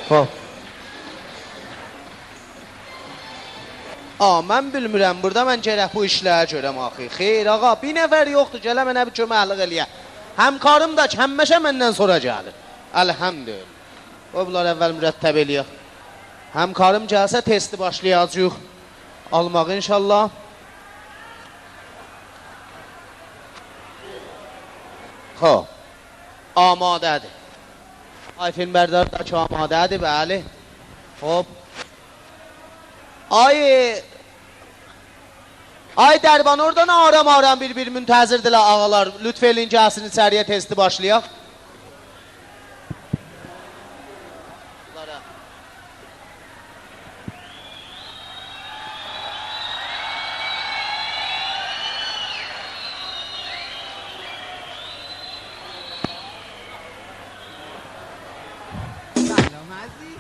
Hop. Mən bilmirəm, burada mən gərək bu işləri görəm axı. Xeyr, ağa, bir nəfər yoxdur, gələ mənə bir köməklik eləyə. Həmkarım da ki, həmməşə məndən sonra gəlir. Əlhəmdülillah. Bunlar əvvəl mürəttəb eləyək. Həmkarım gəlsə, testi başlayacaq. Almaq inşallah. Xob. Amadədir. Ay filmbərdar da ki, amadədir, bəli. Xob. Ay Dərban, oradan aram bir müntəzirdirlər ağalar. Lütf eləyin gəlsin içəriyə testi başlayaq.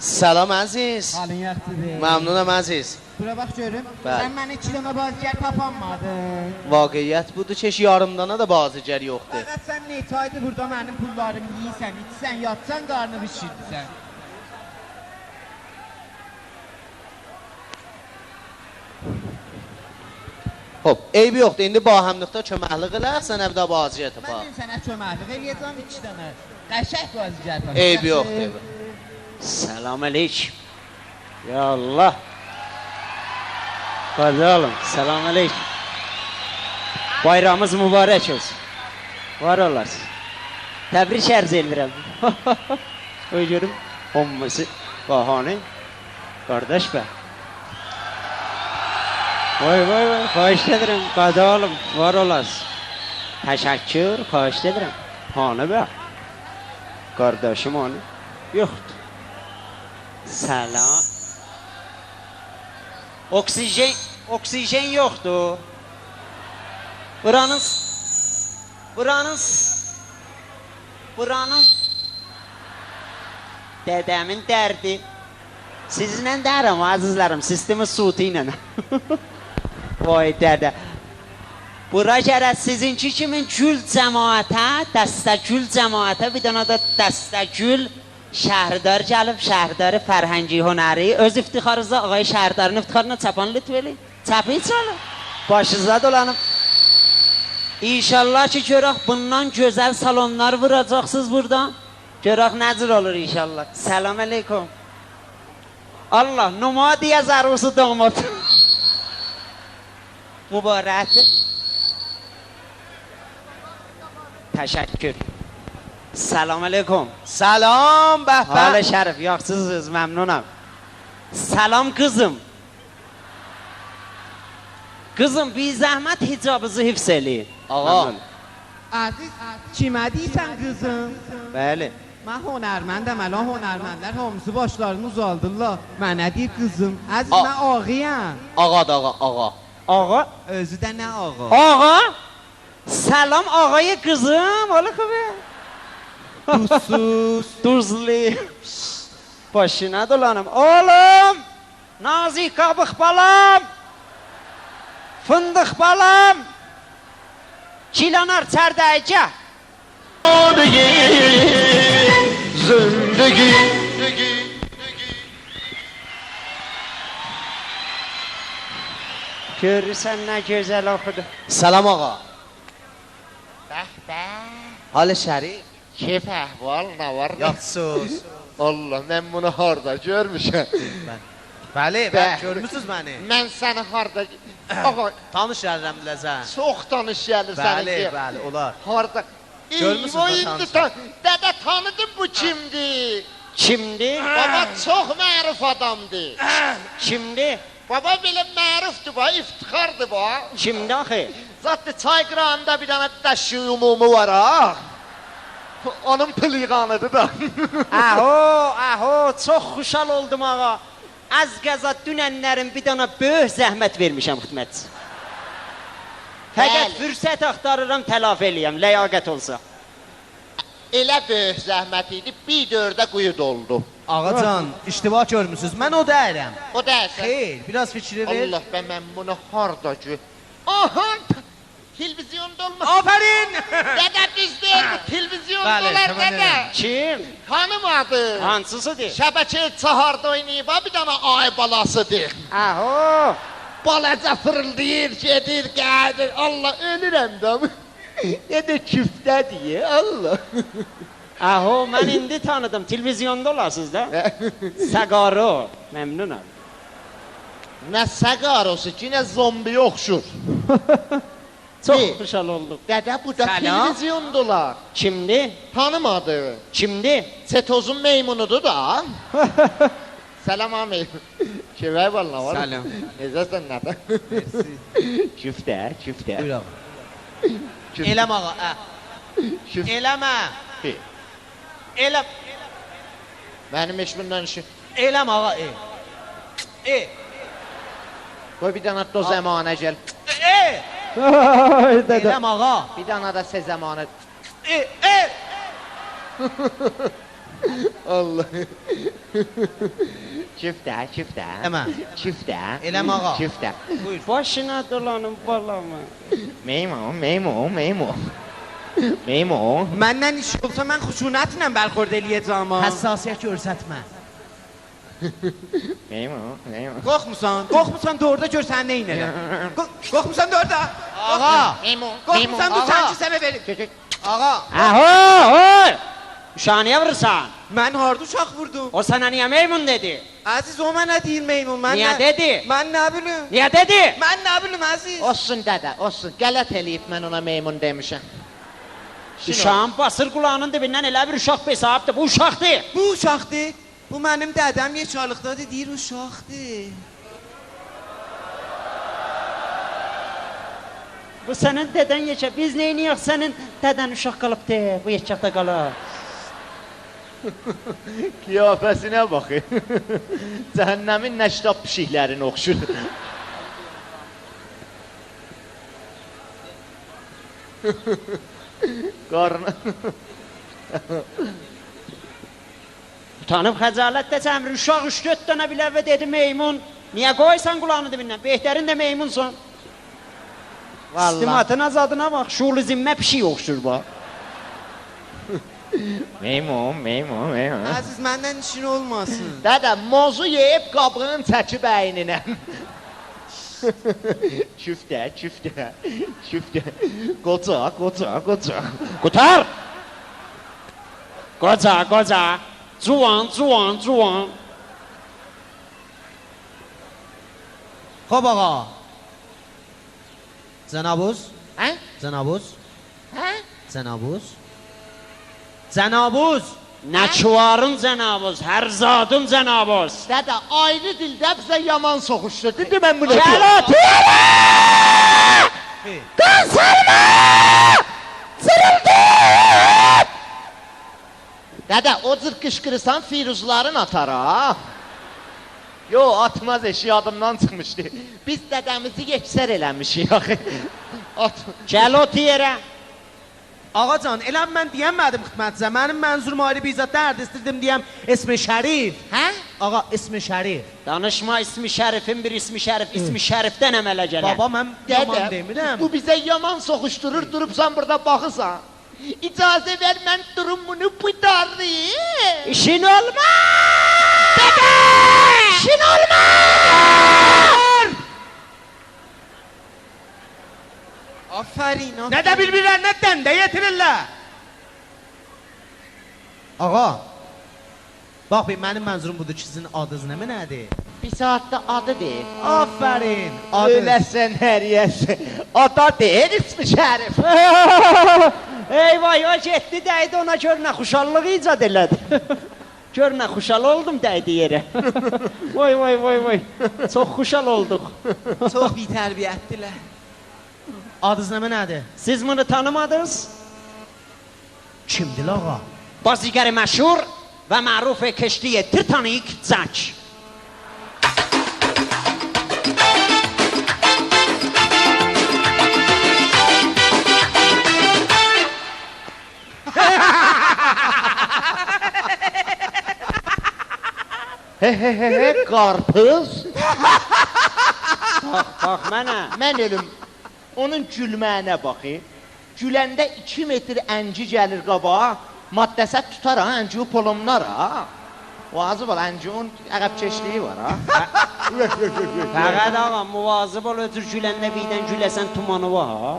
Salam əziz. Halın yaxşıdır. Məmnunam əziz. Bura bax görüm. Bəli. Sən mənə 2 dənə bazıgər tapanmadın. Vaqiyyət budur ki, yarımdana da bazıgər yoxdur. Fəqət sən neçə aydır burada mənim pullarımı yiyirsən, içsən, yatsan, qarnı bişirdirsən. Hop, eybi yoxdur. İndi bahəmlikdə köməklik eləyək, sənə bir də bazıgər tapaq. Mən sənə köməklik eləyəcəm 2 dənə. Qəşəng bazıgər tapaq. Eybi yoxdur. Selam aleyküm. Ya Allah. Hadi oğlum, selam aleyküm. Bayramımız mübarek olsun. Var olasın. Tebrik arz ederim. Öyle olması bahane. Kardeş be. Vay vay vay, xahiş ederim. Hadi oğlum, var olasın. Teşekkür, xahiş ederim. Hane be. Kardeşim hane. Yoktu. Selam. Oksijen yoktu. Buranın dedemin derdi. Sizinle derim azizlerim, sistemi suutiyle. Vay dede. Bura gərək sizinki kimi gül cəmaətə, dəstəgül cəmaətə, bir dənə də dəstəgül şəhrdar gəlib, şəhrdar fərhəngi hünəri, öz iftixarınızda ağay şəhərdarın iftixarına çapan lütfeli, çapı çalın, başınıza dolanıb. İnşallah ki görək bundan gözəl salonlar vuracaqsınız buradan, görək nəcür olur inşallah. Selam aleyküm. Allah, numa deyə zərusu damat. Mübarəkdir. Təşəkkür. Selam aleyküm. Salam, bəhbə. Halı şərif, yaxşısınız, məmnunam. Salam qızım. Qızım, bir zəhmət hicabınızı hifz eləyin. Ağa. Aziz, kimə deyirsən qızım? Bəli. Mən hünərməndəm, əlan hünərməndlər hamısı başlarını uzaldırlar. Mənə deyir qızım, əziz mən ağıyam. Ağadır, ağa. Ağa? Özü də nə ağa? Ağa? Salam ağayı qızım, ola xəbə? Duzsuz. Duzlu. Başına dolanım. Oğlum! Nazik qabıq balam! Fındıq balam! Kilanar çərdəyəcə! Zindagi. Görürsən nə gözəl oxudu. Salam ağa. Bəhbə, Halı şərif. keyf əhval, nə var? Yaxşısınız. Allah, mən bunu harda görmüşəm? Bəli, Bəli. görmüsünüz məni. Mən səni harda... Ağa, Tanış gəlirəm biləsən. çox tanış gəlirsən Bəli, ki. bəli, olar. Harda? Görmüsünüz O mü indi tanışlar? Dədə tanıdın bu kimdir? Kimdi? Baba çox məruf adamdır. Kimdi? Baba belə mərufdur bu, iftixardır bu. Kimdi axı? Zaten çay qırağında bir dənə dəşi umumu var ha. Onun pılığanıdır da. Aho, çox xuşal oldum ağa. Az qəza dünənlərin bir dana böyük zəhmət vermişəm xidmətçi. Fəqət Bəli. fürsət axtarıram, tələf eləyəm, ləyaqət olsa. Elə böyük zəhmət idi, bir dördə quyu doldu. Ağacan, iştiva görmüsünüz. Mən o deyirəm. O dərsə. Xeyr, biraz fikri ver. Allah be, mən bunu harda gör... Aha! Televizyonda olmaz. Aferin. Dede bizde televizyonda Bəli, olar tamam, dede. Kim? Tanımadı. Hansısıdır? Şəbəkə çaharda oynayıb, bir dana ay balasıdır. Aho. Balaca fırıldayır, gedir, gəlir. Allah, ölürəm də. Nədə küftədir, Allah. Aho, mən indi tanıdım. Televizyonda olasınız da. Sagaro. Memnunum. Nə səqarosu ki, nə zombiyə oxşur. Çok Ne? kuşal olduk. Dədə, bu da Səlam. televizyondalar. Kimdi? Tanımadı. Kimdi? Setozun meymunudur da. Selam abi. Şevay valla var. Salam. Necəsən nədə? Küftə, küftə. Buyur ağa. Küftə. Eləm ağa. Küftə. Eləmə. Eləm. Mənim heç bundan işim. Eləm ağa. Qoy bir dana da o zəmanə gəl. Eləm ağa. Bir dana da se zəmanə. Allah. Küftə, küftə. Hemen. Küftə. Eləm ağa. Küftə. Başına dolanım balamı. Meymun, meymun, meymun. Meymun. Məndən iş olsa mən xuşunətlə bərxord eləyəcəm ha. Həssasiyyət görsətmə. Meymun, meymun. Qorxmusan? Qorxmusan da orada gör sən nə inələr. Qorxmusan da orada. Ağa. Meymun, Qorxmusan bu ağa. sən ki sənə verim. Ağa. Aho! Uşağı niye vurursan? Mən harda uşaq vurdum? O sana niye meymun dedi? Əziz o mənə deyil meymun. Mən Niye nə- dedi? Mən nə bilim? Niye dedi? Mən nə bilim əziz? Olsun dədə, olsun. Qələt eləyib mən ona meymun demişəm. Uşağın basır kulağının dibinden elə bir uşaq hesabdır. Bu uşaqdır. Bu uşaqdır. Bu mənim dədəm yeçarlıqdadır, deyir uşaqdır. Bu senin deden yaşa. Biz neyniyik senin deden uşaq qalıbdır. Bu yaşaqda qalır. Qiyafəsinə baxın. Cəhənnəmin nəştab pişiklərini oxşur. Qarnı. Utanıb xəcalətdə cəmri uşaq 3-4 dənə bilər və dedi meymun. Niyə qoysan qulağını dibindən? Behlərin də meymunsun. Vallahi. İstimatın azadına bax. Şuurlu zimmə pişik oxşur bu. Meymun, meymun, meymun. Əziz məndən işin olmasın. Dədə, mozu yeyib qabığını çəkib əyninə. Küftə, küftə, küftə. Qoca, qoca, qoca. Qutar! Qoca, qoca. Cuvan, cuvan, cuvan. Xob ağa. Cənabuz. Hə? Cənabuz. Hə? Cənabuz. Cənabuz. Nəçuvarın cənabız, hər zadın cənabız. Dədə, ayrı dildə bizə yaman soxuşdu. Dedi mən bunu. Gəl Dədə, o cür qışqırırsan firuzların atar ha. Yo, atmaz eşi yadımdan çıxmışdı. Biz dədəmizi yeksər eləmişik axı. At. Gəl ot yerə. Ağacan, elə mən deyəmədim xidmətçə. Mənim mənzurum ayrı bir zat dərd istirdim deyəm ismi Şərif. Hə? Ağa, ismi Şərif. Danışma ismi şərifin bir ismi şərif. İsmi şərifdən əmələ gələr. Baba, mən yaman Dədə, demirəm. bu bizə yaman soxuşdurur, durubsan burada baxırsan. İcazə ver, mən durumunu budarıyım. İşin olmaz! Dədə! İşin olmaz! Afərin, afərin. Nə də bir-birlərinə dəndə yetirirlər. Ağa, bax bir mənim mənzurum budur ki, sizin adınız nədir? Bir saatdə adı deyil. Afərin, adı. Öləsən hər yəsə. Ada deyil, ismi Şərif. Eyvay, o getdi dəydi ona gör nə xuşallıq icad elədi. Gör nə xuşal oldum dəydi yerə. Vay vay vay vay. Çox xuşal olduq. Çox bitərbiyyətdilər. Adınız nədir? Siz bunu tanımadınız? Kimdir ağa? بازیگر مشهور و معروف کشتی تیتانیک زک. Qarpız. Bax mənə. Mən ölüm. Onun gülməyinə baxı. Güləndə 2 metr ənci gəlir qabağa, maddəsət tutar ha, ənci polomlar ha. Vazib ol, ənciun əqəb keçliyi var ha. Fəqət ağa, muvazib ol, ötür güləndə birdən güləsən tumanı var ha.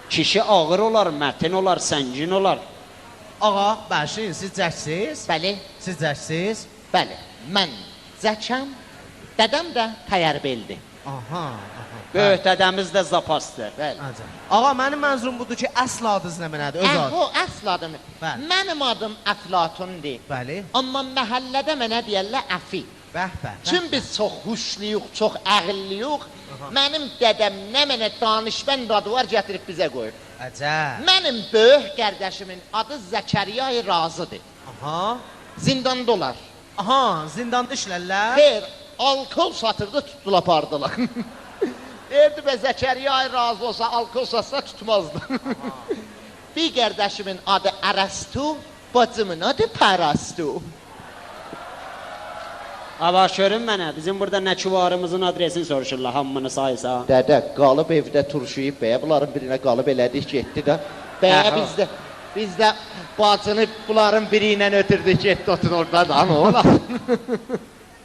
Kişi ağır olar, mətin olar, səngin olar. Ağa, bəşin, siz cəksiz? Bəli, Siz cəksiz? bəli. Mən zəkəm, dədəm də təyərbeldir. Aha. Böyük dədəmiz də zapasdır. Bəli. Acə. Ağa, mənim mənzurum budur ki, əsl adınız nə mənədir? Öz adı. O əsl adım. Bəli. Mənim adım Əflatundur. Bəli. Amma məhəllədə mənə deyərlər Əfi. Bəh. Çün biz çox huşluyuq, çox əqilliyuq. Mənim dədəm nə mənə danışmən adı var gətirib bizə qoyub. Əcəb. Mənim böyük qardaşımın adı Zəkəriyay Razıdır. Aha. Zindanda olar. Aha, zindanda işlərlər. Xeyr, alkol satırdı, tutdular apardılar. Derdi be Zəkəriyay razı olsa, alkol satsa tutmazdı. Bir qardaşımın adı Ərəstu, bacımın adı Pərəstu. Avaş görün mənə, bizim burada nəçuvarımızın adresini soruşurlar, hamını saysa. Dədə, qalıb evdə turşuyub bəyə, bunların birinə qalıb elədik, getdi də. Bəyə bizdə bacını bunların biri ilə ötürdük, getdi, otur orada da, ama ola.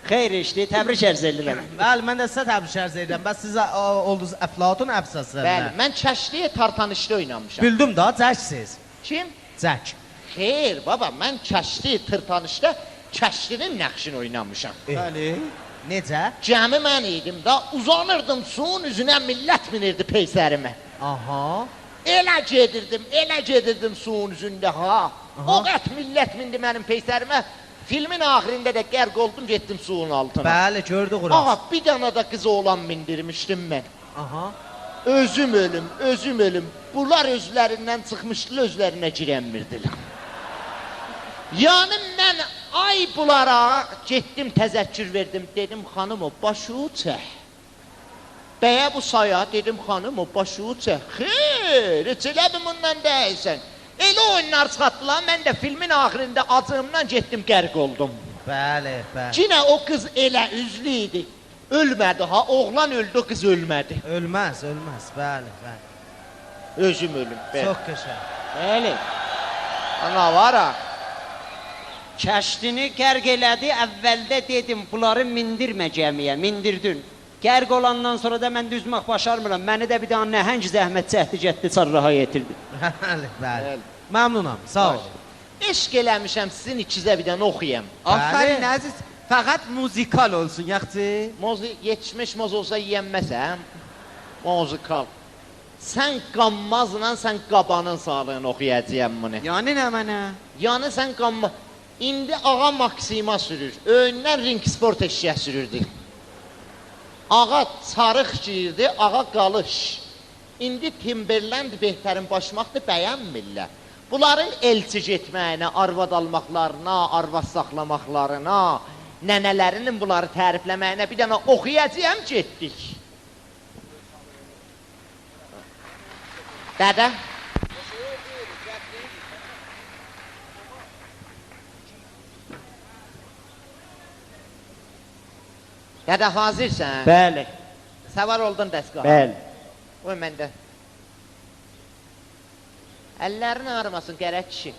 Xeyr işli, təbrik ərz edirəm. Bəli, mən də sizə təbrik ərz edirəm. Bəs siz oldunuz Əflatun əfsası. Bəli, mən çəşliyə tartanışda oynamışam. Bildim da, cəksiz. Kim? Cək. Xeyr, baba, mən çəşli tartanışda çəşlinin nəqşini oynamışam. Bəli. Necə? Cəmi mən idim da, uzanırdım suyun üzünə, millət minirdi peysərimə. Aha. Elə gedirdim suyun üzündə ha. O qət millət mindi mənim peysərimə. Filmin axirində də qərq oldum, getdim suyun altına. Bəli, gördük ora. Ağa, bir dana da qız oğlan mindirmişdim mən. Aha. Özüm ölüm. Bunlar özlərindən çıxmışdılar, özlərinə girənmirdilər. Yani mən ay bunlara getdim, təzəkkür verdim. Dedim, xanım o, başı çək. Bəyə bu saya, dedim, xanım o, başı çək. Xeyr, heç elə bir bundan deyilsən. Elə oyunlar çıxatdılar, mən də filmin axirində acığımdan getdim, qərq oldum. Bəli. Cinə o qız elə üzlü idi. Ölmədi ha, oğlan öldü, qız ölmədi. Ölməz, bəli. Özüm ölüm. Çox qəşəng. Bəli. Ana var ha. Kəşdini qərq elədi, əvvəldə dedim, bunları mindirmə gəmiyə, mindirdin. Qərq olandan sonra da mən düzmək başarmıram. Məni də bir daha nəhəng zəhmət cəhdi getdi, çarraha yetirdi. Bəli. Məmnunam, sağ ol. Eşq eləmişəm, sizin ikizə bir dənə oxuyam. Aferin əziz. Fəqət muzikal olsun, yaxçı. Yetişmiş moz olsa yiyənməsəm, muzikal. Sən qanmazla, sən qabanın sağlığını oxuyacaqam bunu. Yəni nə mənə? Yəni sən qanma. İndi ağa Maksima sürür. Öyündən ring sport eşya sürürdü. Ağa çarıq giyirdi, ağa qalış. İndi Timberland Behtərin başmaqdır, bəyənmirlər. Bunların elçi getməyinə, arvad almaqlarına, arvad saxlamaqlarına, nənələrinin bunları tərifləməyinə bir dənə oxuyacağım, getdik. Dədə? Dədə hazırsan? Bəli. Səvar oldun dəstgah. Bəli. Oy məndə. Əllərini ağrımasın gərək kişi.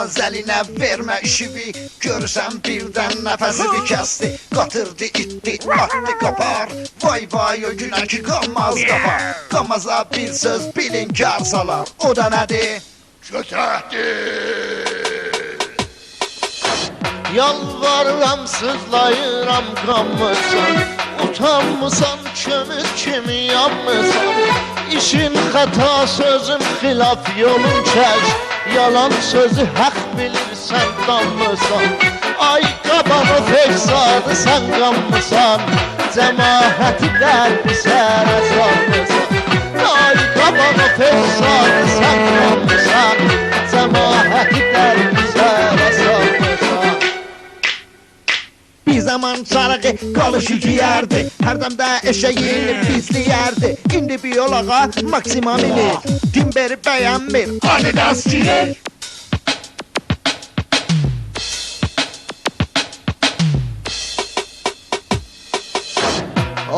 naz əlinə vermə işivi. Görürsən birdən nəfəsini kəsdi, qatırdı, itdi, atdı, qapar. Vay vay o günə ki qanmaz qapar. Qanmaza bir söz bilin kar salar. O da nədir? Kötəkdir. Yalvarıram, sızlayıram, qanmısan. Utanmısan, kömür kimi yanmısan. İşin xəta, sözün xilaf, yolun çək. Yalan sözü haqq bilirsən, danmısan. Ay qabanı feysadı, sən qanmısan. Cəmaəti dərbi sərə salmısan. Ay qabanı feysadı, sən qanmısan. Cəmaəti dərbi sərə salmısan. Bir zaman sarığı qalış yiyərdi, hərdən eşeğini bizləyərdi. İndi biyoloğa maksimum ilir, timberi bəyənmir, Adidas giyer.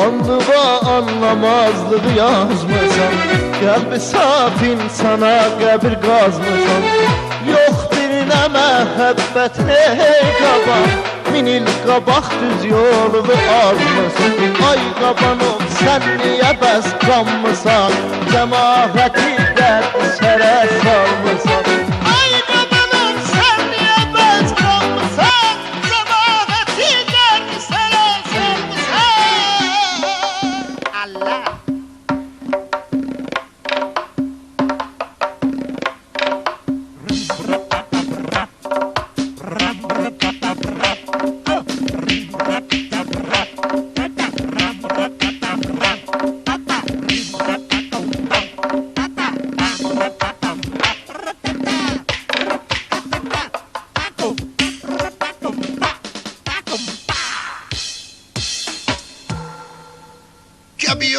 Anlıva anlamazlığı yazmısan. Qəlbi saf insana qəbir qazmısan. Yox birinə məhəbbət ey qaban. Min il qabaq düz yolu azmısan. Ay qabanım, sən niyə bəs qanmısan? Cəmaəti dərd sərə salmısan. Ay qabanım, sən niyə bəs qanmısan? Cəmaəti dərd sərə salmısan. Allah.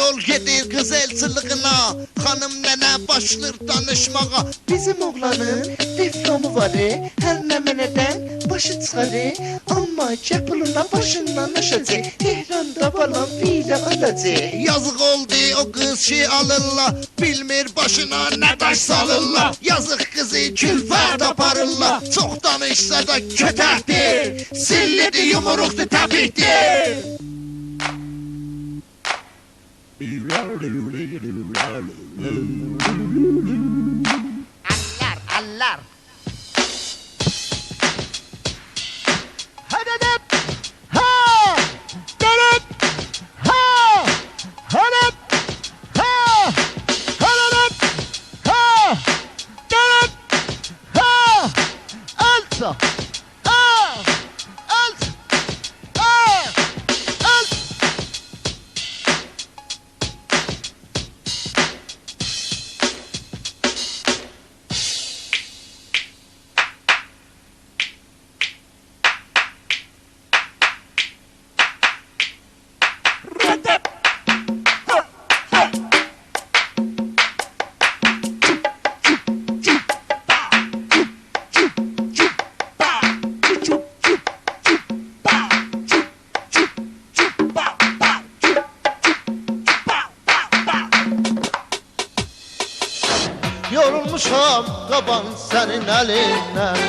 Yol gedir qız elçiliyinə, xanım nənə başlır danışmağa. Bizim oğlanın diplomu var, hər nə mənədən başı çıxar. Amma kəpuluna başından aşacaq, Tehranda balam filə alacaq. Yazıq oldu o qız ki alırlar, bilmir başına nə daş salırlar. Yazıq qızı külfət aparırlar, çox danışsa da kötəkdir. Sillidir, yumruqdur, təpikdir. Allah. Hədədəb, ha, dərəb, ha, hədəb, ha, hədədəb, ha, dərəb, ha, alça, ha, alça, ha, alça. Yorulmuşam qaban sənin əlindən.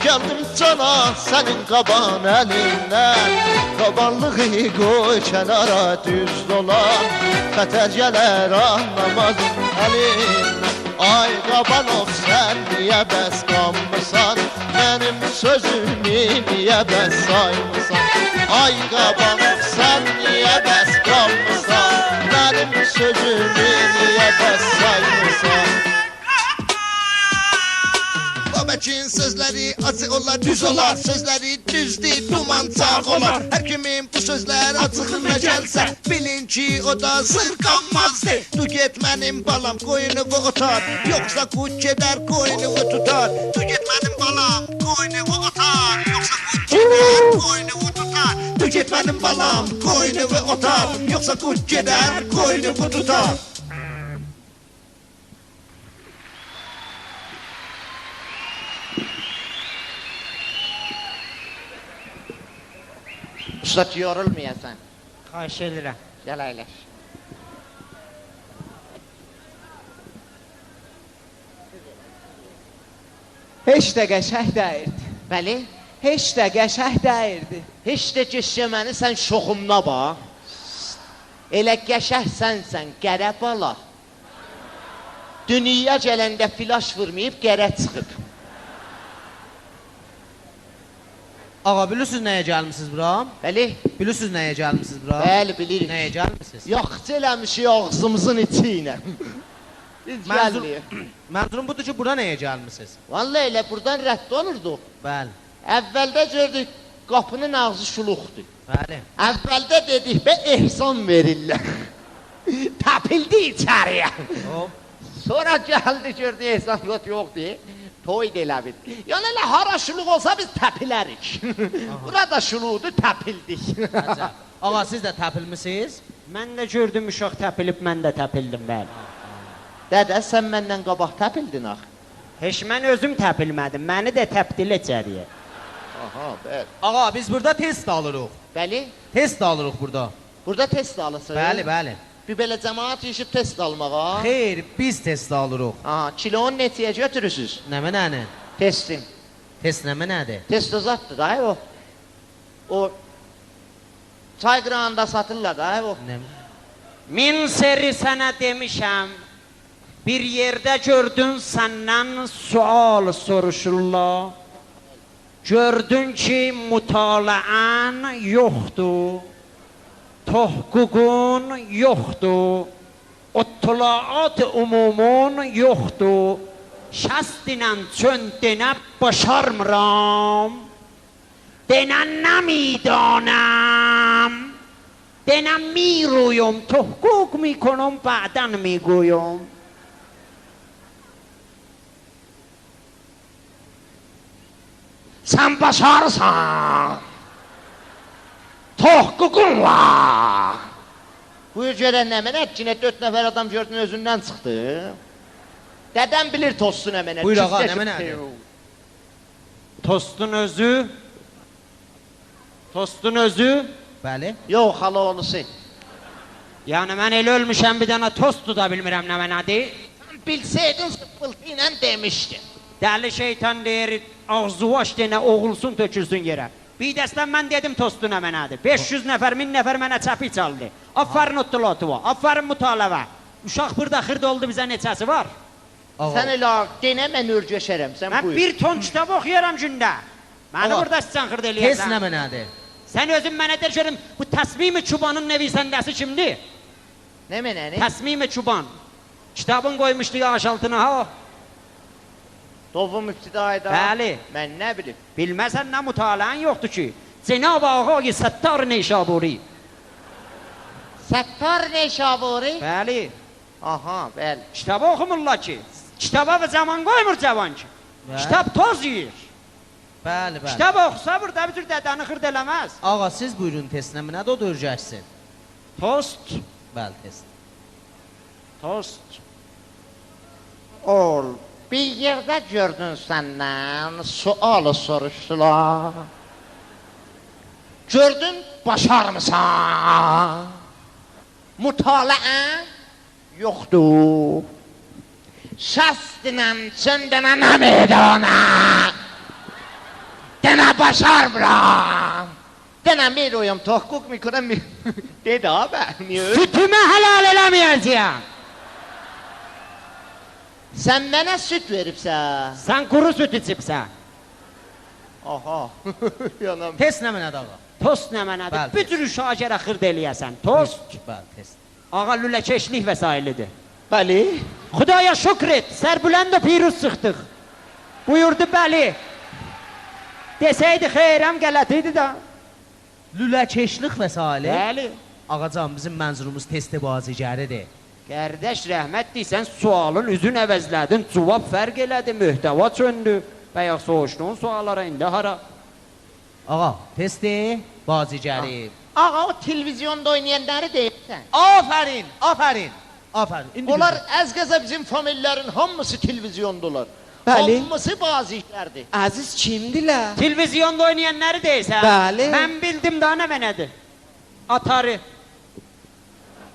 Gəldim cana sənin qaban əlindən. Qabanlığı qoy kənara düz dolan. Xətər gələr anlamaz əlindən. Ay qabanov, sən niyə bəs qanmısan? Mənim sözümü niyə bəs saymısan? Ay qabanov, sən niyə bəs qanmısan? Mənim sözümü niyə bəs saymısan? Babəkin sözləri acı olar, düz olar. Sözləri düzdür, duman çağ olar. Hər kimin bu sözlər acığına gəlsə, bilin ki o da sırqanmazdır. Du get mənim balam, qoyunuvu otar. Yoxsa qut gedər, qoyunuvu tutar. Du get mənim balam, qoyunuvu otar. Yoxsa qut gedər, qoyunuvu tutar. Du get mənim balam, qoyunuvu otar. Yoxsa qut gedər, qoyunuvu tutar. Ustad, yorulmayasan. Xahiş edirəm. Gəl əyləş. Heç də qəşəng dəyirdi. Bəli. Heç də qəşəng dəyirdi. Heç də geçməni sən şoxumuna bax. Elə qəşəng sənsən, qərə bala. Dünya gələndə flaş vurmayıb qərə çıxıb. Ağa bilirsiniz nəyə gəlmisiniz bura? Bəli. Bilirsiniz nəyə gəlmisiniz bura? Bəli, bilirik. Nəyə gəlmisiniz? Yaxşı eləmişik ağzımızın içi ilə. Biz gəldik. Mənzurum budur ki, bura nəyə gəlmisiniz? Vallahi elə buradan rədd olurduq. Bəli. Əvvəldə gördük, qapının ağzı şuluqdur. Bəli. Əvvəldə dedik, bə ehsan verirlər. Təpildi içəriyə. Sonra gəldi, gördü, ehsan yoxdur. Toy deyilə bil. Yəni elə hara şuluq olsa biz təpilərik. Burada şuluqdur, təpildik. Ağa siz də təpilmisiniz? Mən də gördüm uşaq təpilib, mən də təpildim bəli. Dədə, sən məndən qabaq təpildin axı. Heç mən özüm təpilmədim, məni də təpdil içəriyə. Aha, bəli. Ağa biz burada test alırıq. Bəli, Test alırıq burada. burada test alırsın. Bəli, bəli. Bir belə cəmaat yığıb test almağa. Xeyr, biz test alırıq. Aha, kilonu neçəyə götürürsüz? Nəmə nədir? Testin. Test nəmə nədir? Test zatdır da o. O çay qırağında satırlar da o. Min seri sənə demişəm, bir yerdə gördün səndən sual soruşurlar. Gördün ki, mütalaən yoxdur, tohququn yoxdur, ottulaat umumun yoxdur. Şəstinən çön denə başarmıram, denə nemidanəm, denə miruyum, tohquq mikonum, bədən miguyum. Sən başarsan, tohququn var. Buyur görən nə mənə, cinə 4 nəfər adam gördün özündən çıxdı. Dədəm bilir tostu nə mənə. Buyur ağa, nə mənədir? Tostun özü, tostun özü, Bəli. Yox, hala oğlusu. yəni mən elə ölmüşəm bir dənə tost da bilmirəm nə mənadır. Sən bilsəydin sıppıltı ilə demişdin. Dəli şeytan deyir, ağzı vaş denə oğulsun tökülsün yerə. Bir dəstən mən dedim tostu nə mənadır. 500 nəfər, 1000 nəfər mənə çəpi çaldı. Aferin ottulatı var, aferin mütaləvə. Uşaq burada xırda oldu bizə neçəsi var? Sən elə denə mən örgəşərəm, sən Mən buyur. bir ton kitab oxuyaram gündə. Məni Ağa, burada sıçan xırda Test eləyəsən. nəmə nədir? Sən özün mənə der görüm, bu təsmimi çubanın nevisəndəsi kimdir? Nə mənəni? Təsmimi çuban. Kitabın qoymuşdu yağış altına ha. Dovum ibtidayda. Bəli. Mən nə bilim. Bilməsən nə mütalaən yoxdur ki. Cenab-ı Ağay Səttar Neşaburi. Səttar Neşaburi? Bəli. Aha, bəli. Kitabı oxumurlar ki. Kitaba və zaman qoymur cavan ki. Bəli. Kitab toz yiyir. Bəli, bəli. Kitab oxusa burada bir tür dədəni xırd eləməz. Ağa siz buyurun test nəmə nədir o da örgəşsin. Tost. Bəli, test. Tost. Ol, bir yerdə gördün səndən, sualı soruşdular. Gördün, başarmısan? Mütalaən yoxdur. Şəstinəm, çöndənə nə meydana? Denə başarmıram. Denə miruyum, tohquq mikurəm. Dedi abi, niyə öyle? Sütümü helal eləməyəcəyəm. Sən mənə süt veribsən. Sən quru süt içibsən. Aha, yanam. Test nəmə nədir ağa? Tost nə mənadır? Bəli. Bir cür şagirə xırd eləyəsən. Tost. Bəli, test. Ağa lüləkeşlik vəsailidir. Bəli. Xudaya şükr et, sərbüləndə piruz çıxdıq. Buyurdu bəli. Desəydi xeyrəm qələt idi da. Lüləkeşlik və salə. Bəli. Ağacan bizim mənzurumuz testi bazigəridir. Qardaş rəhmət deysən, sualın üzün əvəzlədin, cavab fərq elədi, mühtəva çöndü. Bayaq soğuşduğun suallara indi hara? Ağa, testi bazigəri. Ağa, o televizyonda oynayanları deyirsən. Afərin, afərin. Afərin. İndi Onlar əz-qəza bizim famillərin hamısı televizyondalar. Bəli. Hamısı baziklərdir. Əziz kimdilər? Televizyonda oynayanları deysən. Bəli. Mən bildim daha nə mənədir. Atarı.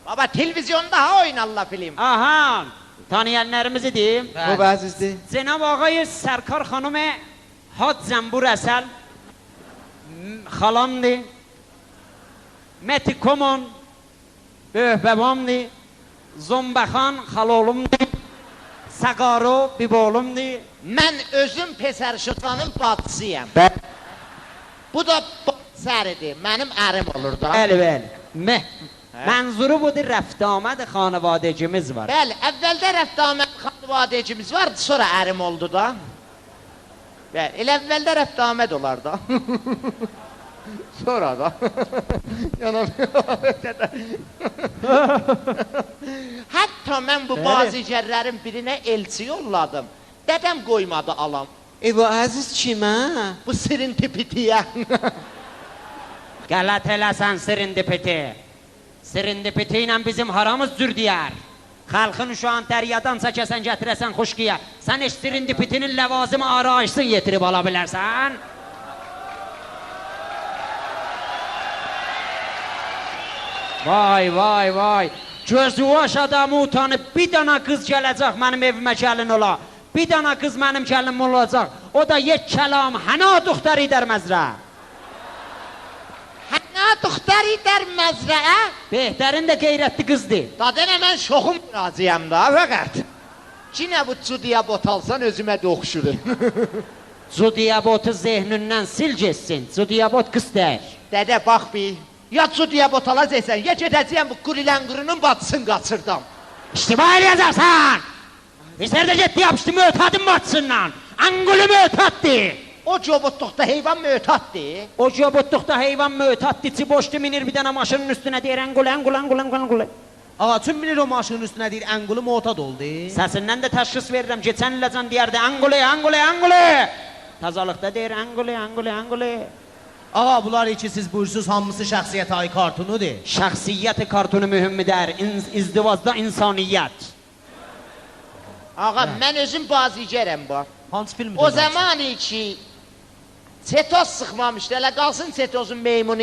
Baba, televizyonda ha oynarlar film. Aha. Tanıyanlarımızı deyim. Bu bəzizdir. Cenab Ağay Sərkar xanımı Hac Zəmbur Əsəl xalamdır. Meti Komon böyük babamdır. Zombaxan xalolumdur. Saqaro bibolumdur. Mən özüm Pesərşıxanın bacısıyam. Bu da səridir, mənim ərim olur da. Bəli, bəli. Mənzuru budur, rəftamət xanavadəcimiz var. Bəli, əvvəldə rəftamət xanavadəcimiz vardı, sonra ərim oldu da. Bəli, elə əvvəldə rəftamət olar da. Sonra da. Hətta mən bu bazicərlərin birinə elçi yolladım. Dədəm qoymadı alam. Bu əziz kimə? Bu sirintipitiyə. Qələt eləsən sirindipiti. Sirindipiti ilə bizim haramız cür deyər. Xalqın şu an dəryadansa kəsən gətirəsən xuşkiyə. Sən heç sirindipitinin ləvazımı arayışsın yetirib ala bilərsən. Vay, vay, vay. Gözüvaş adamı utanıb bir dana qız gələcək mənim evimə gəlin ola. Bir dana qız mənim gəlinim olacaq. O da yek kəlam, həna duxtar idər məzrə. Həna duxtar idər məzrə? Behtərin də qeyrətli qızdır. Dadənə mən şoxum razıyam da, fəqət. Cinə bu cudiyə botalsan özümə də oxşurur. Cudiyabotu zehnindən sil geçsin. Cudiyabot qız deyir. Dədə, bax bir. Ya cudiyə botala zəysən, ya gedəcəyəm bu quriləngurunun batısını qaçırdım. İştima eləyəcəksən. İstər də getdi yapışdı mötadın batısından. Angulu mötaddı. O cobotluqda heyvan mötaddır. O cobotluqda heyvan mötaddı. İçi boşdu minir bir dənə maşının üstünə deyir angulu, angulu, angulu, angulu. Ağa, tüm bilir o maşının üstünə deyir, əngulu motad oldu. Səsindən də təşxis verirəm. Geçən iləcən deyərdi angulu, angulu, angulu. Tazalıqda deyir angulu, angulu, angulu. Ağa, bunlar iki siz buyursuz hamısı şəxsiyyət ay kartunudur. Şəxsiyyət kartunu mühümdür. İzdivazda insaniyyət. Ağa, mən özüm bazicərəm bu. Hansı filmdir? O zaman ki setoz sıxmamışdı, elə qalsın setozun meymunu.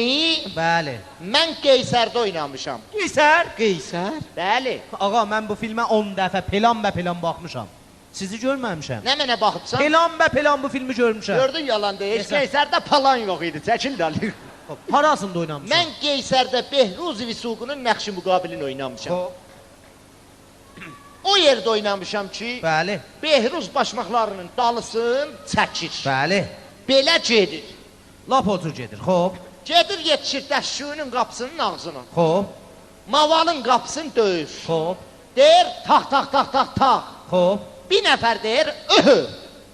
Bəli. Mən Qeysərdə oynamışam. Qeysər? Qeysər? Bəli. Ağa, mən bu filmə 10 dəfə plan və plan baxmışam. Sizi görməmişəm. Nə mənə baxıbsan? Plan və plan bu filmi görmüşəm. Gördün yalan deyil. Qeysərdə palan yox idi, çəkil dəli. Harasında oynamışam? Mən Qeysərdə Behruz Visuqunun nəqşi müqabilini oynamışam. O yerdə oynamışam ki, Bəli. Behruz başmaqlarının dalısın çəkir. Bəli. Belə gedir. Lap otur gedir. Xoş. Gedir yetişir dəşşüyünün qapısının ağzına. Xoş. Mavalın qapısını döyür. Xoş. Deyir, tax, tax, tax, tax, tax. Xoş. Bir nəfər deyir, öhö.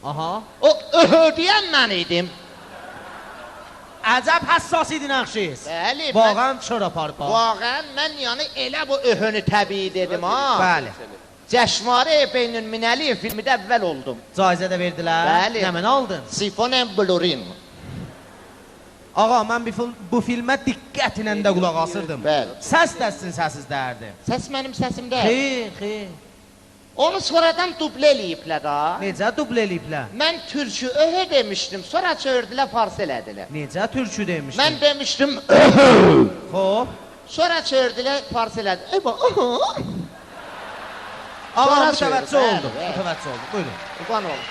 Aha. O öhö deyən mən idim. Əcəb həssas idi nəqşiz. Bəli, Vağən çöra parka. Vağən mən yəni elə bu öhönü təbii dedim ha. Bəli. Cəşvarı Beynün Minəli filmdə əvvəl oldum. Caizə də verdilər. Bəli. Nə mən aldın? Sifonen Blurin. Ağa, mən bu filmə diqqətlə də qulaq asırdım. Bəli. Səs dəssin səssiz dərdi. Səs mənim səsimdə. Xeyr. Onu sonradan dublə eləyiblər ha. Necə dublə eləyiblər? Mən türkü öhö demişdim, sonra çördülər, fars elədilər. Necə türkü demişdin? Mən demişdim öhö. Xoş. Sonra çördülər, fars elədilər. Ey bax, öhö. Ağa, Sonra mütəvəccüh söyle, oldu. bəli, bəli. Mütəvəccüh oldu. Buyurun. Qurban olun.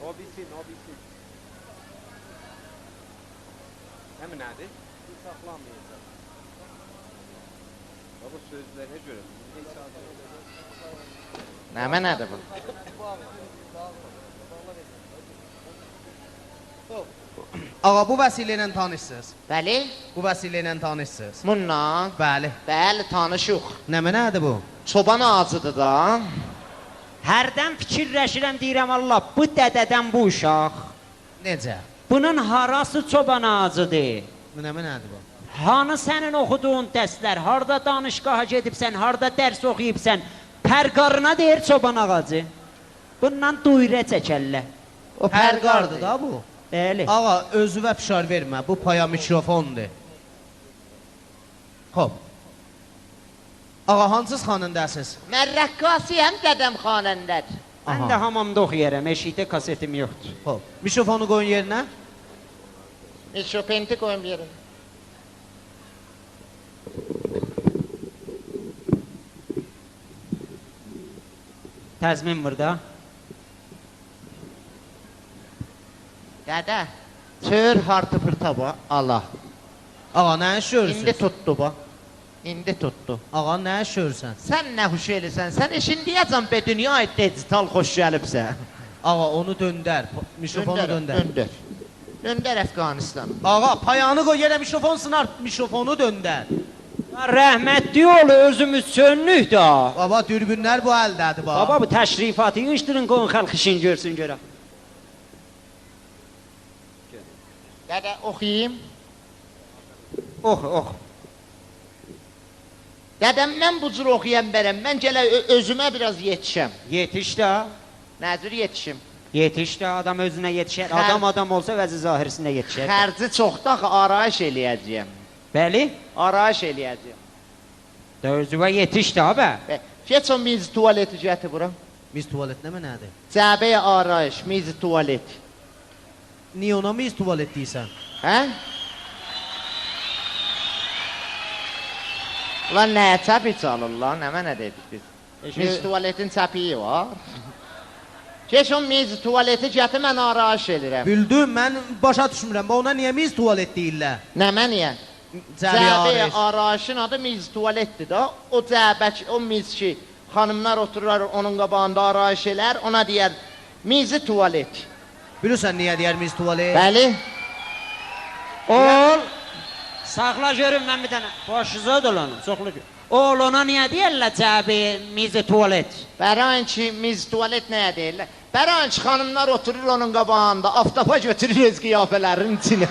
O bilsin. Həmin nədir? Saxlamayacaq. Bu sözlərə görə. Nəmə nədir bu? Ağa, bu vəsilə ilə tanışsınız. Bəli, Bu vəsilə ilə tanışsınız. bununla. Bəli. Bəli, tanışıq. Nəmə nədir bu? Çoban ağacıdır da. Hərdən fikirləşirəm, deyirəm Allah, bu dədədən bu uşaq. Necə? Bunun harası çoban ağacıdır? Bu nəmə nədir bu? Hanı sənin oxuduğun dərslər, harda danışqaha gedibsən, harda dərs oxuyubsən, pərqarına deyir çoban ağacı. Bundan duyurə çəkərlər. O Pərqardır da bu. Bəli. Ağa, özüvə fişar vermə. Bu paya mikrofondur. Xoş. Ağa, hansız xanındasınız? Mən rəqqasiyəm, dədəm xanəndədir. Mən də hamamda oxuyarım, eşikdə kasetim yoxdur. Hop. Mikrofonu qoyun yerinə. Mikrofonu qoyun bir yerine. Təzmin burada. Dədə, çör hartı pırta bu, Allah. Ağa, nə işiyorsun? İndi tutdu bu. İndi tutdu. Ağa, nə işiyorsun? Sən nə huş eləsən? Sən işin deyəcəm be dünya digital xoş gəlibsə. Ağa, onu döndər. Mikrofonu döndər. Döndər. Döndər Əfqanistan. Ağa, payanı qoy yerə, mikrofon sınar. Mikrofonu döndər. Rəhmətli ol, özümüz sönlük da. Baba, dürbünlər bu əldədir, baba. Baba, bu təşrifatı yığışdırın, qoyun xalq işin görsün görə. Dədə, oxuyayım. Ox. Dədəm, mən bu cür oxuyan bərəm. Mən gələ özümə biraz yetişəm. Yetiş də. Nəzir yetişim. Yetiş də, adam özünə yetişər. Adam olsa vəzi zahirisində yetişər. Xərci çoxda arayış eləyəcəyəm. Bəli. Arayış eləyəcəyəm. Da özüvə yetiş də, bə. Geç o miz tuvaleti gətir bura. Miz tuvalet nədir? Cəbəyə arayış, miz tuvalet. Niyə ona miz tuvalet deyirsən? Hə? Ulan nəyə çəpi çalır lan? Nə mənə dedik biz? Miz tuvaletin çəpiyi var. Geç o miz tuvaleti gətir, mən arayış edirəm. Bildim, mən başa düşmürəm. Ona niyə miz tuvalet deyirlər? Nə məniyə? Cəbəyə arayışın adı miz tuvaletdir da. O cəbək, o miz ki, xanımlar otururlar onun qabağında arayış elər, ona deyər mizi tuvalet. Bilirsən niyə deyər miz tuvalet? Bəli. Ol. Saxla görün mən bir dənə. Başınıza dolanın, saxla görün. Ol, ona niyə deyərlər cəbi, mizi tuvalet? Bərain ki, miz tuvalet nəyə deyirlər? Bərain ki, xanımlar oturur onun qabağında, aftapa götürür öz qiyafələrin içine.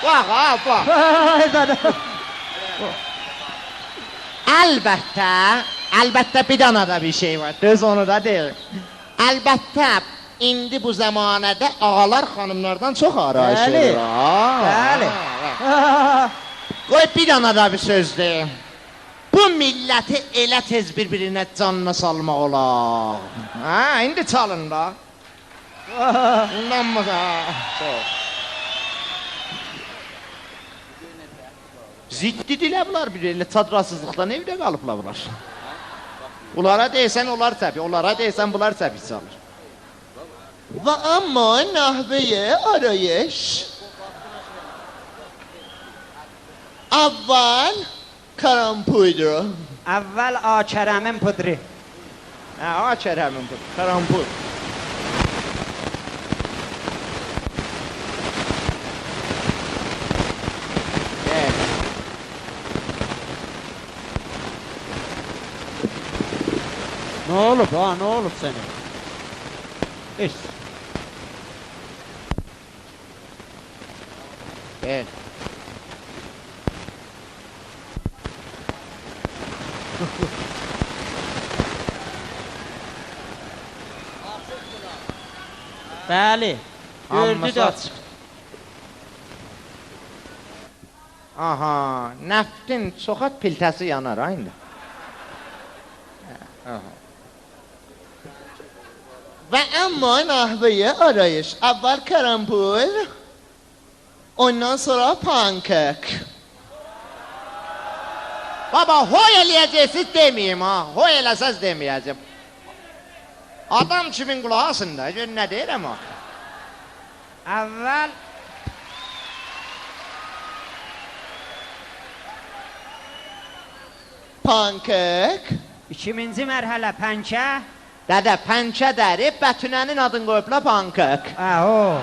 Bax, ha, bax. Əlbəttə bir dana da bir şey var, düz onu da deyir. Əlbəttə, indi bu zəmanədə ağalar xanımlardan çox arayış edir. Bəli. Qoy bir dana da bir söz deyim. Bu milləti elə tez bir-birinə canına salmaq olar. Ha, indi çalın da. İnanmaz ha. Ziddi dilə bunlar bir elə çadrasızlıqdan evdə qalıblar bunlar. Bunlara deysən onlar təbii, onlara deysən bunlar təbii çalır. Və amma nahveye arayış avval karampuydu. Əvvəl A-kərəmin pudri. Hə, A-kərəmin pudri, karampuy. Nə olub ha, nə olub sənə? Heç. Gel. Bəli. Gördü də. Aha, nəftin çoxat piltəsi yanar ha indi. Və amma nahveye arayış. Avval karampul, ondan sonra pankek. Baba, hoy eləyəcəksiniz deməyim ha. Hoy eləsəz deməyəcəm. Adam kimin qulağısında, gör nə deyirəm ha. Əvvəl pankek. 2-ci mərhələ pənkə. Dədə, pənkə dərib, Bətünənin adını qoyubla pankek. O.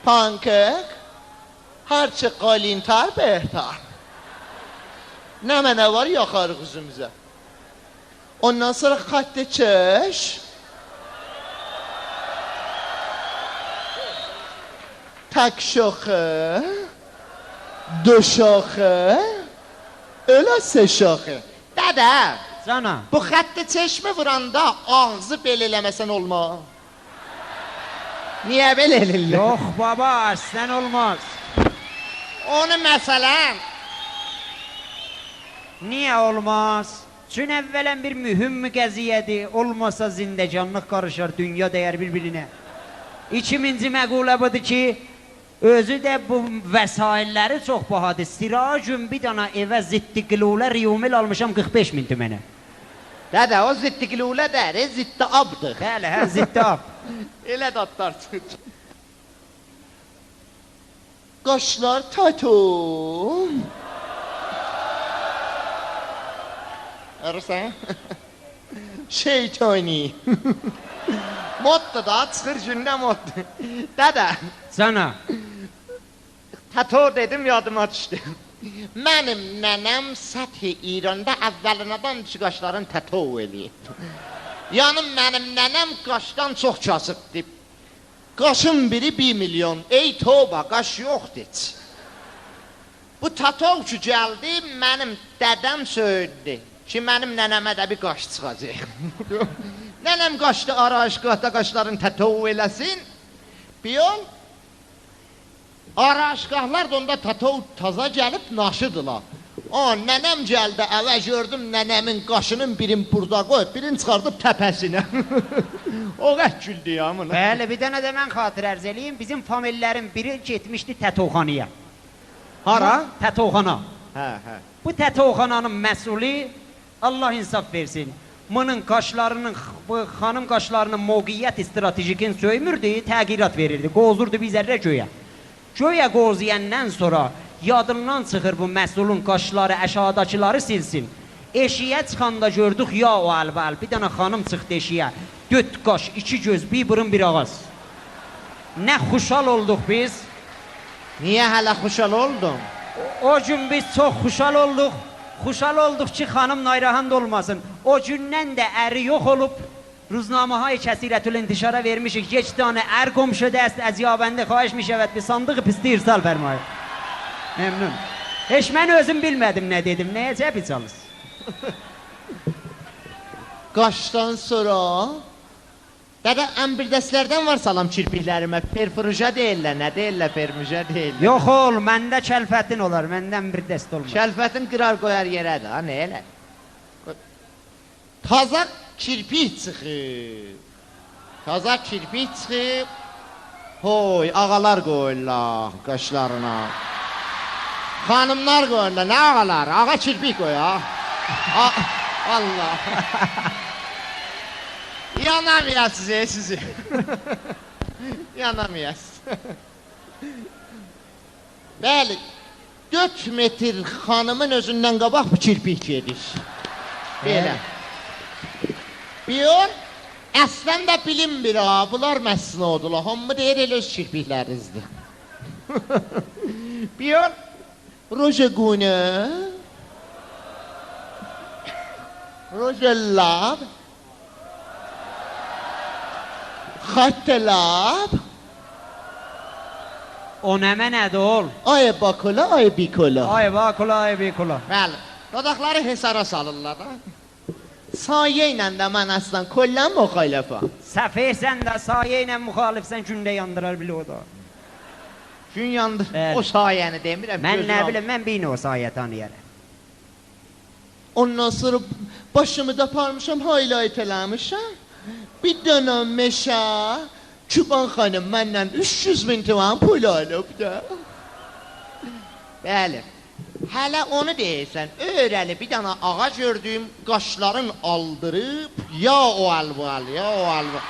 Pankek, harçı qalintar behtar. Nə mənə var yaxarıq üzümüzə. Ondan sonra xattı çeş. Tək şoxu. Dö şoxu. Ölə sə şoxu. Dədə, Cana. bu xəttə çeşmi vuranda ağzı belə eləməsən olmaz. Niyə belə eləyirlər? Yox baba, aslan olmaz. Onu məsələn, Niye olmaz? Çünkü evvelen bir mühim qəziyyədir. Olmasa zindecanlıq karışır, dünya değer birbirine. İkinci məqule budur ki, özü de bu vəsailləri çox bahadır. Siracın bir dana evə ziddiqlulə riyumil almışam 45.000 tümənə. Dədə, o ziddiqlulə dəri, ziddiabdır. Bəli, hə, ziddiab. Elə dadlar çıxır. Qaşlar tato. Arısan? Şeytani. Modda da çıxır gündə modda. Dədə, Sana. tato dedim yadıma düşdü. Mənim nənəm səthi İranda əvvəlinadan qaşların tato eləyib. Yəni mənim nənəm qaşdan çox kasıbdır. Qaşın biri 1 milyon. Ey toba, qaş yoxdur heç. Bu tato ki gəldi, mənim dədəm söydü ki, mənim nənəmə də bir qaş çıxacaq. Nənəm qaşdı araşqahda qaşların tato eləsin. Bir yol, araşqahlar da onda tato taza gəlib naşıdılar. Nənəm gəldi, əvə gördüm nənəmin qaşının birini burada qoyub, birini çıxardıb təpəsinə. O qət güldü ya bunu. Bəli, bir dənə də mən xatir ərz eləyim. Bizim famillərin biri getmişdi tətovxanaya. Hara? Tətovxana. Hə, hə. Bu tətovxananın məsulü Allah insaf versin. Bunun qaşlarının, bu xanım qaşlarının moqiyyət stratejikin söymürdü, təğyirat verirdi. Qozurdu bir zərrə göyə. Göyə qoziyəndən sonra yadından çıxır bu məsulun qaşları, əşadakıları silsin. Eşiyə çıxanda gördük ya o əlbəl. Bir dənə xanım çıxdı eşiyə. 4 qaş, 2 göz, bir burun, bir ağız. Nə xuşal olduq biz. Niyə hələ xuşal oldum? O gün biz çox xuşal olduq. Xuşal olduq ki, xanım nayrahand olmasın. O gündən də əri yox olub. Ruznamə-hay kəsirətül intişara vermişik. 7 tane ər qomşu dəst əziyabəndə xahiş mişəvət bir sandığı pisti irsal fərmayır. Memnun. Heç mən özüm bilmədim nə dedim. Nəyə cəbi çalış? Qaşdan sonra dədə əmbirdəslərdən var salam kirpiklərimə. Perfuruja deyirlər, nə deyirlər, permuja deyirlər. Yox ol, məndə kəlfətin olar, məndən bir dəst olmaz. Şəlfətin qırar qoyar yerədir, ha, nə elə? Taza kirpik çıxıb. Taza kirpik çıxıb. Hoy, ağalar qoyurlar qaşlarına. Xanımlar qoyurlar, nə ağalar? Ağa kirpik qoy, ha. Allah. Yanamayasınız, sizi. Yanamayasınız. Bəli, 4 metr xanımın özündən qabaq bu kirpik gedir. Belə. Bir yol, əslən də bilinmir ha, bunlar məsnodular. Hamı deyir elə öz kirpiklərinizdir. Bir yol, rojegune, rojelab, xattelab, O nəmə nədir ol? ay bakola, ay bikola. Ay bakula, ay bikula. Bəli, dodaqları hesara salırlar da. Sayə ilə də mən əslən kollən müxalifəm. Səfeysən də sayə ilə müxalifsən gündə yandırar bile o da. Gün yandı, Bəli. o sayəni demirəm. Mən gözüm nə aldı. bilim, mən bir o sayə tanıyarım. Ondan sonra başımı da parmışam, highlight eləmişəm. Bir dönəm meşə, Küban xanım məndən 300.000 tüvan pul alıb da. Bəli. Hələ onu deyirsən, öyrəli bir dənə ağa gördüyüm qaşların aldırıb, ya o alval, ya o alval.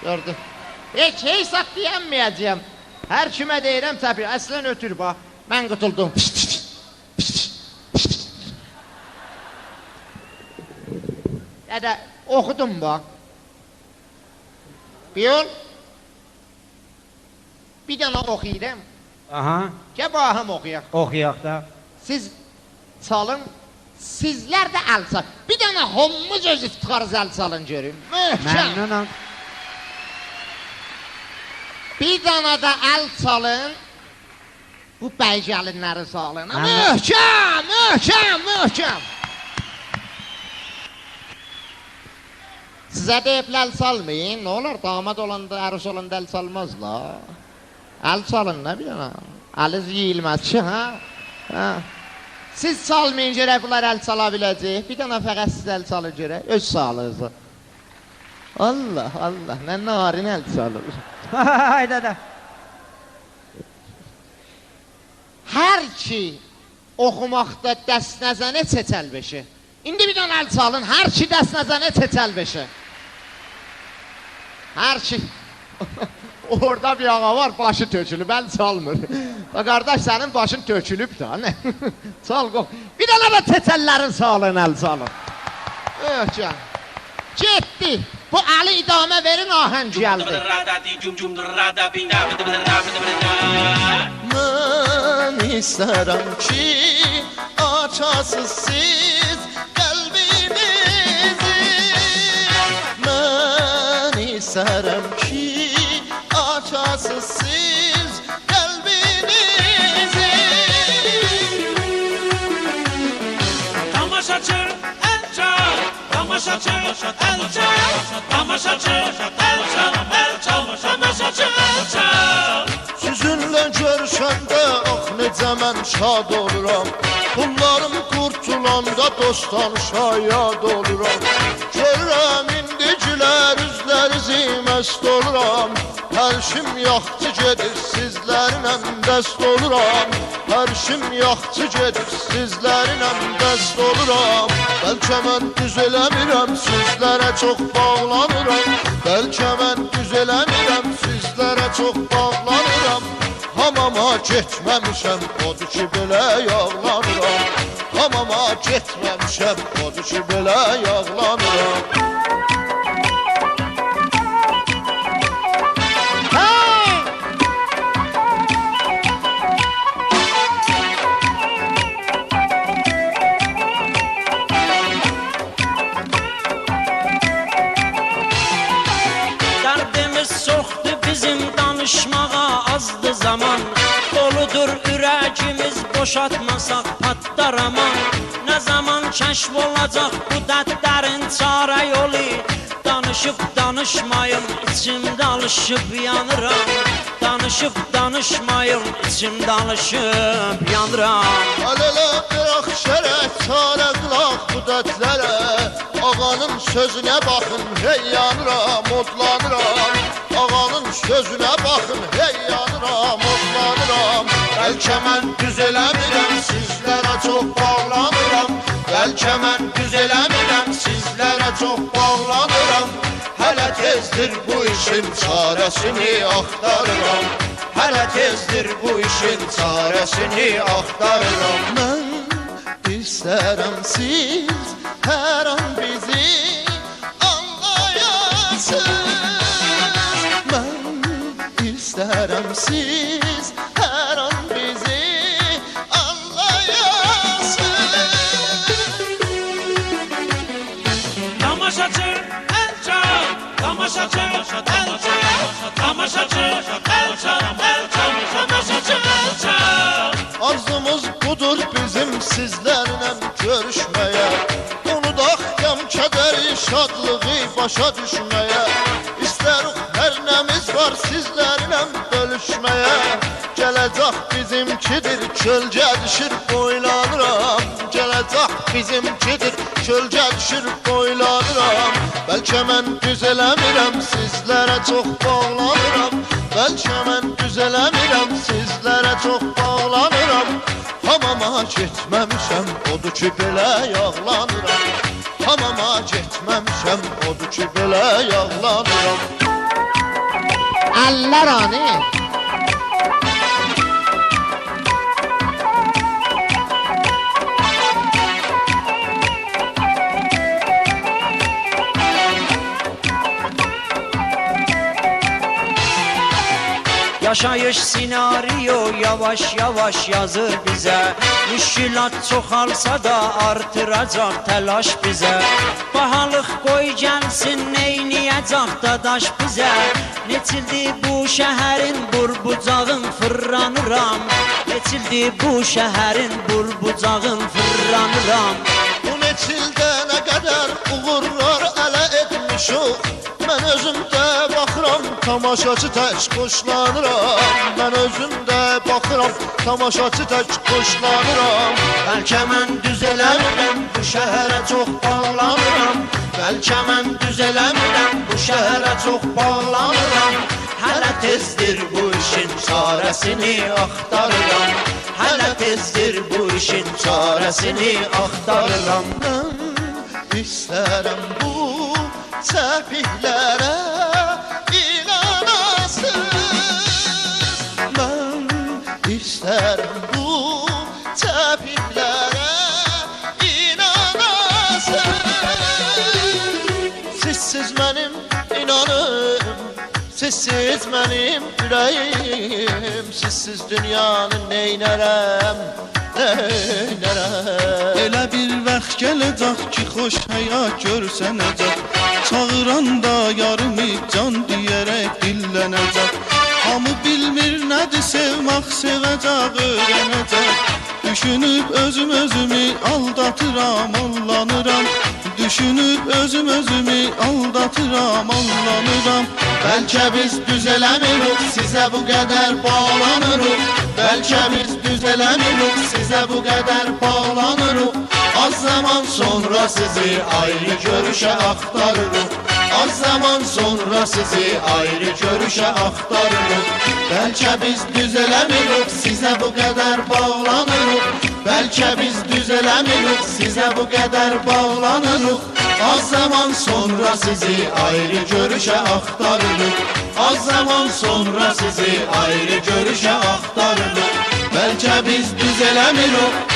Gördün. Heç hesab deyəmməyəcəyəm. Hər kimə deyirəm təbii, əslən ötür bax. Mən qutuldum. Dədə, oxudum bax. Bir yol. Bir dənə oxuyuram. Aha, Cəbahım oxuyaq. oxuyaq da. Siz çalın, sizlər də əl çal. Bir dənə homumuz öz iftiharız əl çalın görün. Möhkəm. Məmnunam. Bir dənə də əl çalın. Bu bəy gəlinləri salın. Məmnun. Möhkəm, möhkəm, möhkəm. Sizə deyiblər əl salmayın. Nə olar, damad olanda, ərus olanda əl salmazlar. Əl çalın, nə bir dənə. Əliz yiyilməz ki, hə? Siz çalmayın görək bunlar əl çala biləcək. Bir dənə fəqət siz əl çalın görək. Öz sağlığınıza. Allah, Allah, nə narin əl çalır. Hayda da. Hər ki oxumaqda dəst nəzənə çeçəl beşi. İndi bir dənə əl çalın, hər ki dəst nəzənə çeçəl beşi. Hər ki... Orada bir ağa var, başı tökülüb, əl çalmır. Qardaş, sənin başın tökülüb da, nə? Çal, qoq. Bir dənə də çeçəllərin salın, əl çalın. Öhcan. Getdi. Bu əli idamə verin, ahəng gəldi. Mən istərəm ki, açasız siz qəlbinizi. Mən istərəm ki, açasız siz qəlbinizi. Tamaşaçı el çal, tamaşaçı el çal, tamaşaçı el çal, el çal, tamaşaçı el çal. Sizinlə görüşəndə ax necə mən şad oluram. Pullarım qurtulanda dostdan şayad oluram. Görürəm indicilər üzlərizi məst oluram. Hərşim yaxçı gedir sizlərlə dəst oluram. Hərşim yaxçı gedir sizlərlə dəst oluram. Bəlkə mən düz eləmirəm, sizlərə çox bağlanıram. Bəlkə mən düz eləmirəm, sizlərə çox bağlanıram. Hamama getməmişəm, odur ki belə yağlanıram. Hamama getməmişəm, odur ki belə yağlanıram. Danışmağa azdı zaman, doludur ürəkimiz, boşatmasaq patlar aman. Nə zaman kəşf olacaq bu dərdlərin çarə yolu? Danışıb danışmayım, içimdə alışıb yanıram. Danışıb danışmayım, içimdə alışıb yanıram. Ələlə bıraq şərək, çarə qılaq bu dərdlərə. Ağanın sözünə baxın, hey yanıram, odlanıram. Ağanın sözünə baxın, hey yanıram, odlanıram. Bəlkə mən düz eləmirəm, sizlərə çox bağlanıram. Bəlkə mən düz eləmirəm, sizlərə çox bağlanıram. Hələ tezdir bu işin çarəsini axtarıram. Hələ tezdir bu işin çarəsini axtarıram. Mən istərəm siz hər an bizi anlayasınız. Mən istərəm siz hər an bizi anlayasınız. Tamaşaçı el çal, tamaşaçı el çal, tamaşaçı el çal, el çal, tamaşaçı el çal. Arzumuz budur bizim sizlərlə görüşməyə. Unudaq qəm, kədəri, şadlığı başa düşməyə. İstərik hər nəmiz var sizlərlə bölüşməyə. Gələcək bizimkidir, kölgə düşür boylanıram. Gələcək bizimkidir, kölgə düşür boylanıram. Bəlkə mən düz eləmirəm, sizlərə çox bağlanıram. Bəlkə mən düz eləmirəm, sizlərə çox bağlanıram. Hamama getməmişəm, odur ki belə yağlanıram. Hamama getməmişəm, odur ki belə yağlanıram. Əllər ani. Yaşayış senaryo yavaş yavaş yazır bize. Müşkilat çoxalsa da artıracaq təlaş bizə. Bahalıq qoy gəlsin, neyniyəcək dadaş bizə. Neçildi bu şəhərin burbucağın fırlanıram. Neçildi bu şəhərin burbucağın fırlanıram. Bu neçildə nə qədər uğurlar ələ etmişik. Mən özümdə baxıram, tamaşaçı tək qoşlanıram. Mən özümdə baxıram, tamaşaçı tək xoşlanıram. Bəlkə mən düz eləmirəm, bu şəhərə çox bağlanıram. Bəlkə mən düz eləmirəm, bu şəhərə çox bağlanıram. Hələ tezdir bu işin çarəsini axtarıram. Hələ tezdir bu işin çarəsini axtarıram. Mən istərəm bu çəpiklərə inanasız. Mən istərəm bu çəpiklərə inanasız. Sizsiz mənim inanım, sizsiz mənim ürəyim, sizsiz dünyanı neynərəm, neynərəm. Elə bir vaxt gələcək ki, xoş həyat görsənəcək. Çağıranda yarımı can deyərək dillənəcək. Hamı bilmir nədir sevmək, sevəcək, öyrənəcək. Düşünüb özümü aldatıram, allanıram. Düşünüb özümü aldatıram, allanıram. Bəlkə biz düz eləmirik, sizə bu qədər bağlanırıq. Bəlkə biz düz eləmirik, sizə bu qədər bağlanırıq. Az zaman sonra sizi ayrı görüşə axtarırıq. Az zaman sonra sizi ayrı görüşə axtarırıq. Bəlkə biz düz eləmirik, sizə bu qədər bağlanırıq. Bəlkə biz düz eləmirik, sizə bu qədər bağlanırıq. Az zaman sonra sizi ayrı görüşə axtarırıq. Az zaman sonra sizi ayrı görüşə axtarırıq. Bəlkə biz düz eləmirik,